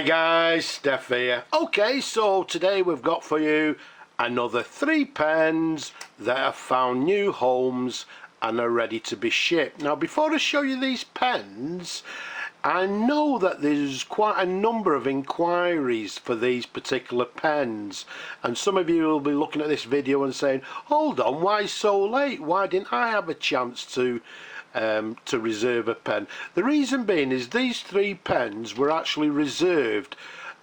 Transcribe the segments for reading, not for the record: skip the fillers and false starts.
Hi guys, Steph here. Okay, so today we've got for you another 3 pens that have found new homes and are ready to be shipped. Now before I show you these pens, I know that there's quite a number of inquiries for these particular pens, and some of you will be looking at this video and saying, hold on, why so late? Why didn't I have a chance to reserve a pen? The reason being is these 3 pens were actually reserved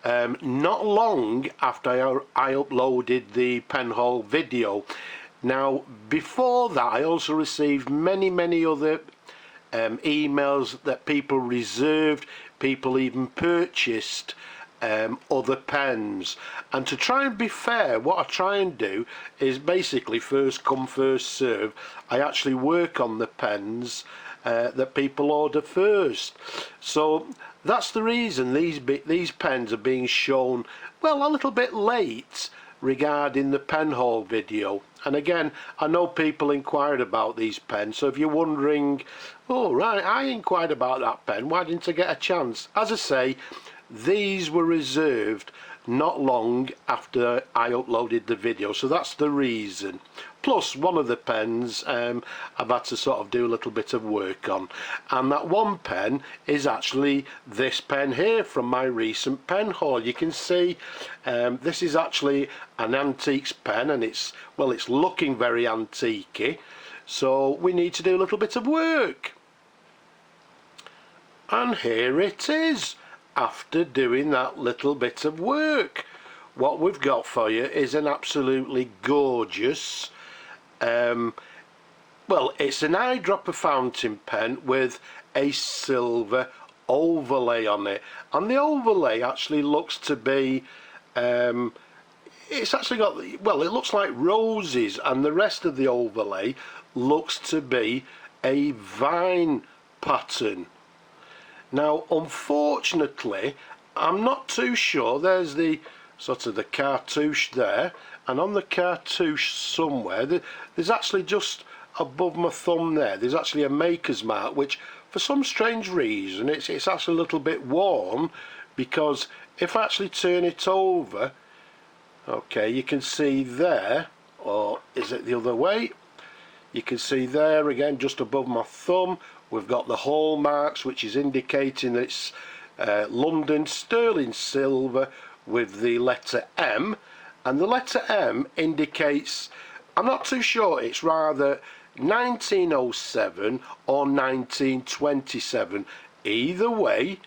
not long after I uploaded the pen haul video. Now before that I also received many other emails that people reserved, people even purchased other pens, and to try and be fair, what I try and do is basically first come first serve. I actually work on the pens that people order first, so that's the reason these pens are being shown, well, a little bit late regarding the pen haul video. And again, I know people inquired about these pens, so if you're wondering, oh right, I inquired about that pen, why didn't I get a chance? As I say, these were reserved not long after I uploaded the video, so that's the reason. Plus one of the pens I've had to sort of do a little bit of work on, and that one pen is actually this pen here from my recent pen haul. You can see this is actually an antiques pen, and it's looking very antique-y, so we need to do a little bit of work. And here it is. After doing that little bit of work, what we've got for you is an absolutely gorgeous well, it's an eyedropper fountain pen with a silver overlay on it, and the overlay actually looks to be it's actually got, well, it looks like roses, and the rest of the overlay looks to be a vine pattern. Now unfortunately I'm not too sure. There's the sort of the cartouche there, and on the cartouche somewhere there's actually just above my thumb there's actually a maker's mark, which for some strange reason it's actually a little bit worn, because if I actually turn it over, okay, you can see there, or is it the other way? You can see there again, just above my thumb, we've got the hallmarks, which is indicating that it's London sterling silver with the letter M, and the letter M indicates, I'm not too sure, it's rather 1907 or 1927. Either way,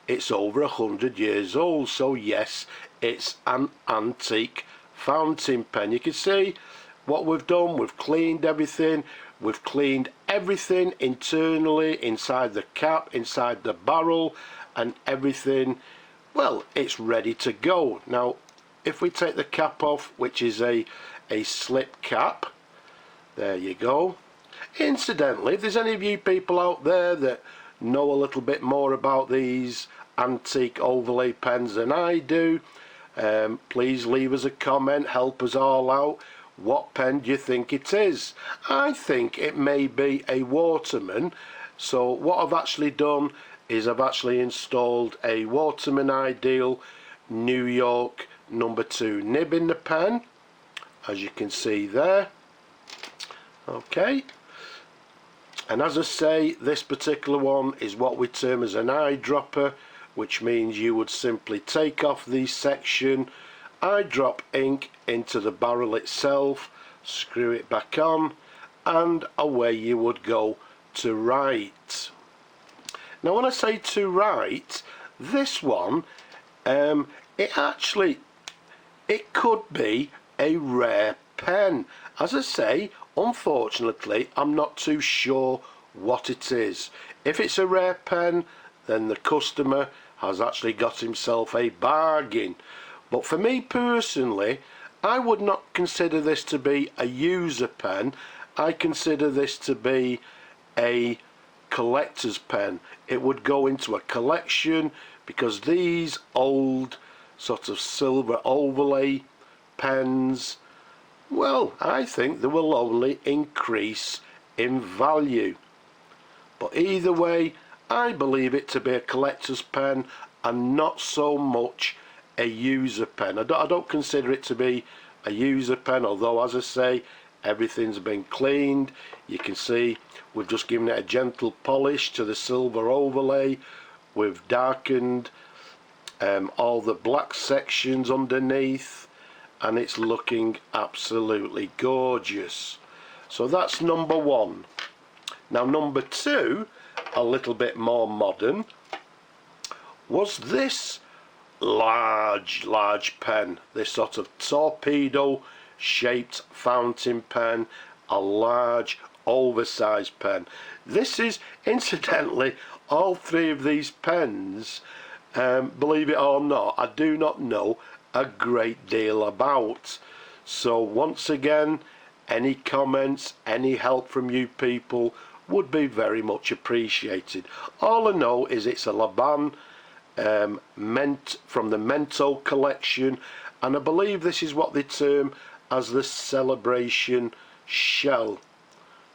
it's over 100 years old, so yes, it's an antique fountain pen. You can see what we've done, we've cleaned everything. We've cleaned everything internally, inside the cap, inside the barrel, and everything, well, it's ready to go. Now if we take the cap off, which is a slip cap, there you go. Incidentally, if there's any of you people out there that know a little bit more about these antique overlay pens than I do, please leave us a comment, help us all out. What pen do you think it is? I think it may be a Waterman. So what I've actually done is I've actually installed a Waterman Ideal New York #2 nib in the pen, as you can see there. Okay, and as I say, this particular one is what we term as an eyedropper, which means you would simply take off the section, eyedrop ink into the barrel itself, screw it back on, and away you would go to write. Now when I say to write, this one it could be a rare pen. As I say, unfortunately I'm not too sure what it is. If it's a rare pen, then the customer has actually got himself a bargain. But for me personally, I would not consider this to be a user pen. I consider this to be a collector's pen. It would go into a collection, because these old sort of silver overlay pens, well, I think they will only increase in value. But either way, I believe it to be a collector's pen, and not so much a user pen. I don't consider it to be a user pen, although, as I say, everything's been cleaned. You can see we've just given it a gentle polish to the silver overlay. We've darkened all the black sections underneath, and it's looking absolutely gorgeous. So that's number one. Now number two, a little bit more modern, was this large pen, this sort of torpedo shaped fountain pen, a large oversized pen. This is, incidentally, all three of these pens, believe it or not, I do not know a great deal about. So once again, any comments, any help from you people would be very much appreciated. All I know is it's a Laban from the Mento collection, and I believe this is what they term as the Celebration shell.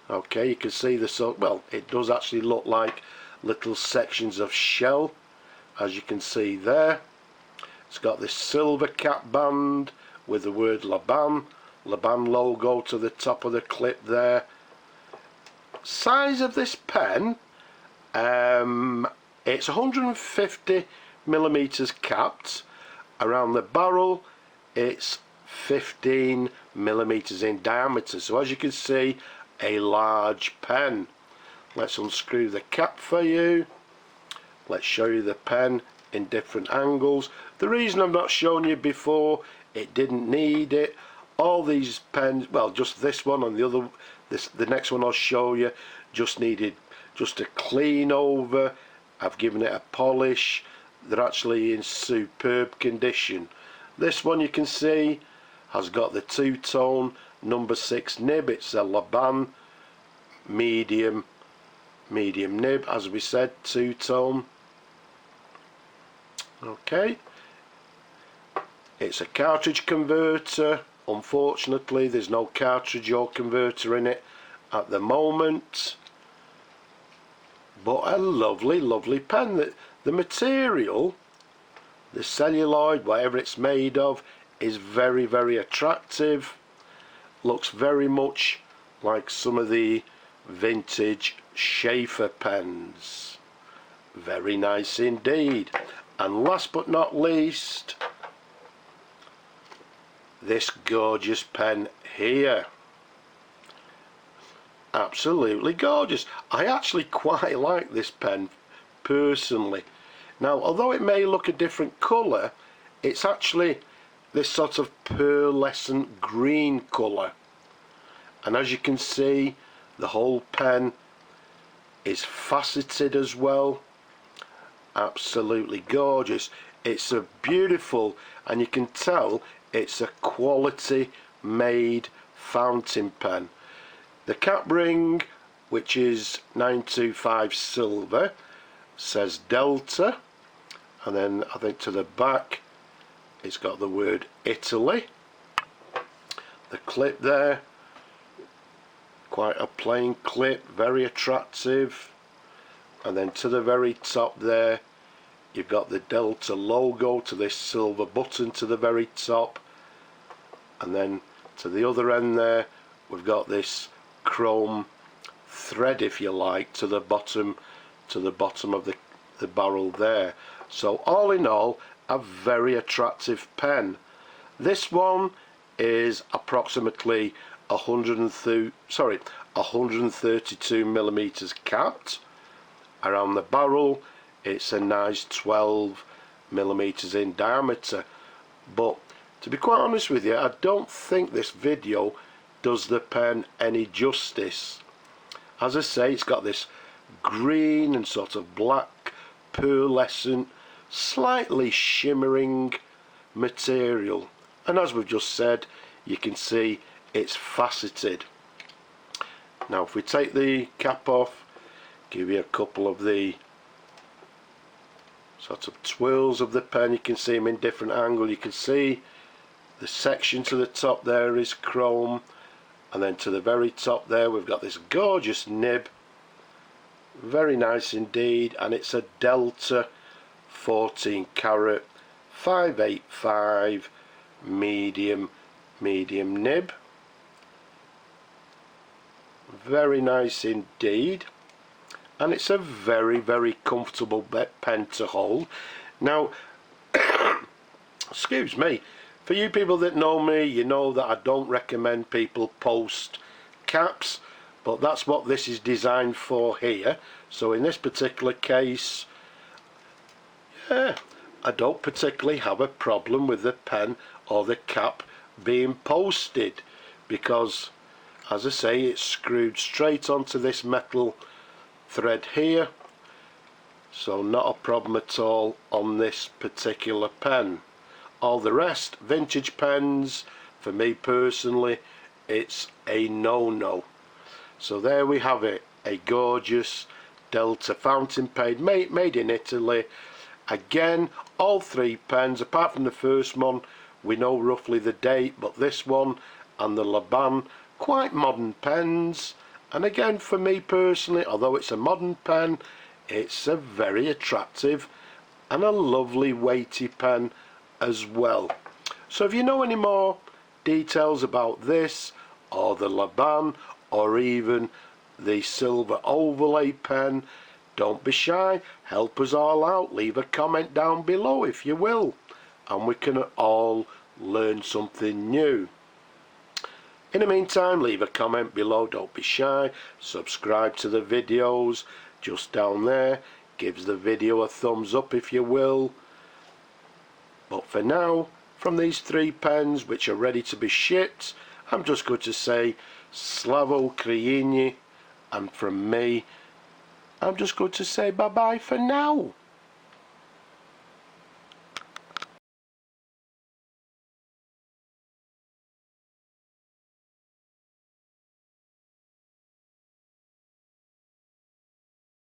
Okay, you can see the well, it does actually look like little sections of shell, as you can see there. It's got this silver cap band with the word Laban logo to the top of the clip there. Size of this pen, it's 150 millimeters capped. Around the barrel it's 15 millimeters in diameter, so as you can see, a large pen. Let's unscrew the cap for you. Let's show you the pen in different angles. The reason I've not shown you before, it didn't need it. All these pens, well, just this one and the next one I'll show you, just needed just a clean over. I've given it a polish. They're actually in superb condition. This one, you can see, has got the two-tone number 6 nib. It's a Laban medium nib, as we said, two-tone. Okay, it's a cartridge converter. Unfortunately, there's no cartridge or converter in it at the moment, but a lovely pen. The material, the celluloid, whatever it's made of, is very attractive. Looks very much like some of the vintage Schaefer pens. Very nice indeed. And last but not least, this gorgeous pen here. Absolutely gorgeous. I actually quite like this pen personally. Now, although it may look a different colour, it's actually this sort of pearlescent green colour, and as you can see, the whole pen is faceted as well. Absolutely gorgeous. It's a beautiful, and you can tell it's a quality made fountain pen. The cap ring, which is 925 silver, says Delta, and then I think to the back it's got the word Italy. The clip there, quite a plain clip, very attractive, and then to the very top there you've got the Delta logo to this silver button to the very top, and then to the other end there we've got this chrome thread, if you like, to the bottom of the barrel there. So all in all, a very attractive pen. This one is approximately 132 millimeters capped. Around the barrel it's a nice 12 millimeters in diameter, but to be quite honest with you, I don't think this video does the pen any justice. As I say, it's got this green and sort of black pearlescent, slightly shimmering material, and as we've just said, you can see it's faceted. Now if we take the cap off, give you a couple of the sort of twirls of the pen, you can see them in different angles. You can see the section to the top there is chrome, and then to the very top there we've got this gorgeous nib, very nice indeed, and it's a Delta 14 carat 585 medium nib. Very nice indeed, and it's a very comfortable pen to hold. Now excuse me, for you people that know me, you know that I don't recommend people post caps, but that's what this is designed for here. So in this particular case, yeah, I don't particularly have a problem with the pen or the cap being posted, because as I say, it's screwed straight onto this metal thread here, so not a problem at all on this particular pen. All the rest, vintage pens, for me personally, it's a no-no. So there we have it, a gorgeous Delta fountain pen made in Italy. Again, all three pens, apart from the first one, we know roughly the date, but this one and the Laban, quite modern pens. And again, for me personally, although it's a modern pen, it's a very attractive and a lovely weighty pen as well. So if you know any more details about this or the Laban or even the silver overlay pen, don't be shy, help us all out, leave a comment down below if you will, and we can all learn something new. In the meantime, leave a comment below, don't be shy, subscribe to the videos just down there, gives the video a thumbs up if you will. But for now, from these three pens which are ready to be shipped, I'm just going to say Slavo Ukraini, and from me, I'm just going to say bye bye for now.